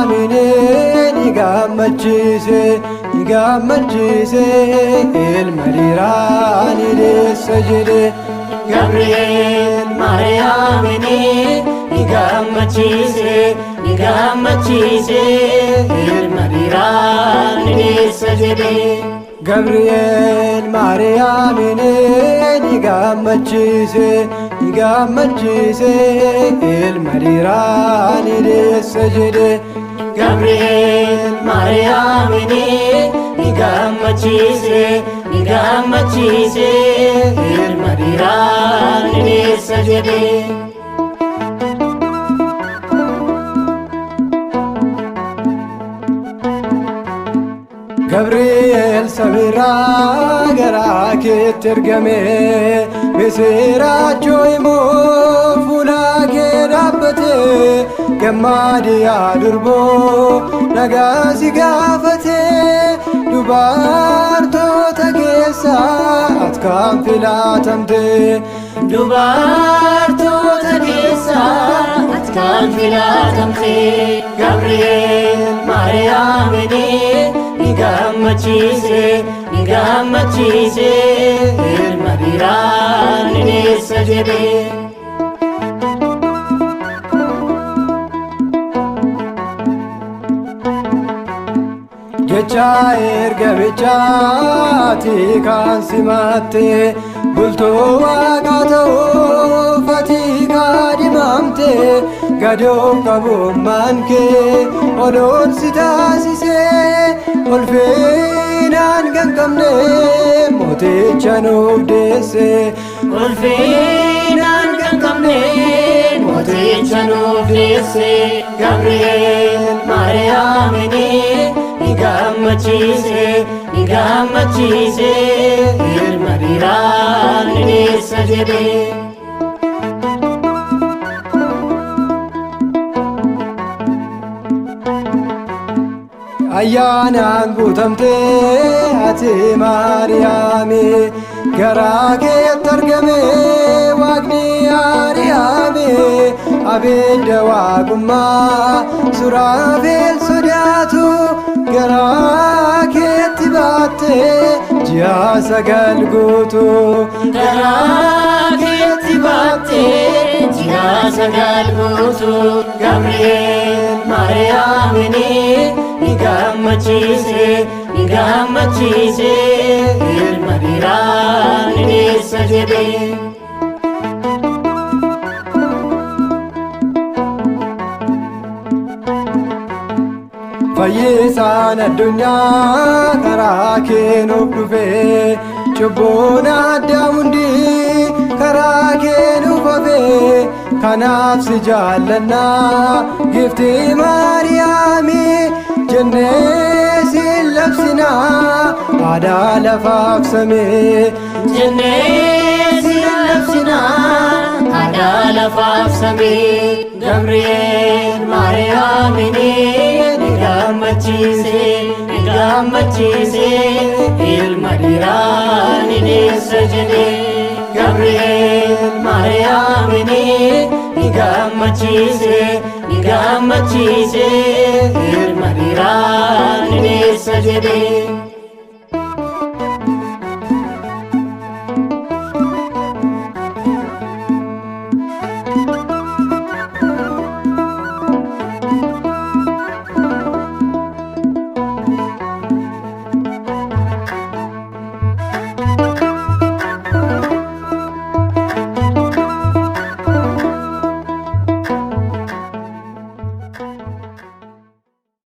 ni gammachise ilma dhiiraa ni deessa jedhe. Gabriel Mariyaamini ni gammachise ilma dhiiraa ni deessa jedhe. Gabriel Mariyaamini ni gammachise ilma dhiiraa ni deessa jedhe. Gabriel Mariyaamini ni gammachise ilma dhiiraa ni deessa jedhe. Gabriel sabirraa garaa keetti ergame misiraachoo himuuf fuula kee dhaabbate. Gammaadi yaa durboo nagaa si gaafate. Dubartoota keessaa ati kan filatamte. Dubartoota keessaa ati kan filatamte. Gabriel Mariyaamini ni gammachise ilma dhiiraa ni deessa jedhe. Jecha ergamichaati kan simatte bultoo Waaqa ta'uuf ati kaadhimamte. Gadoo qabummaan kee odoon si taasise ulfinaan kan qabne mooticha nuuf deesse. Ulfinaan kan qabne mooticha nuuf deesse. Gabriel Mariyaamini ni gammachise ilma dhiiraa ni deessa jedhe. Ayyaanaan guutamtee ati Maariyaami garaa keetti argame Waaqni ari'ame. Abidda waaqummaa Suraafeel sodaatu garaa keetti baatte ji'a 9 guutu. Garaa keetti baatte ji'a 9 guutu. Gabriel Mariyaamini ni gammachise ilma dhiiraa ni deessa jedhe. Fayyisaan addunyaa karaa kee nuuf dhufe. Cubbuun addaa hundi karaa kee nuuf hafe. Kanaaf si jaallannaa giftii Maariyaami jennee si labsinaa aadaa lafaaf samee. Jennee si labsinaa aadaa lafaaf samee. Gabriel Mariyaamini ni gammachise ilma dhiiraa ni deessa jedhe. Gabriel Mariyaamini ni gammachise ilma dhiiraa ni deessa jedhe.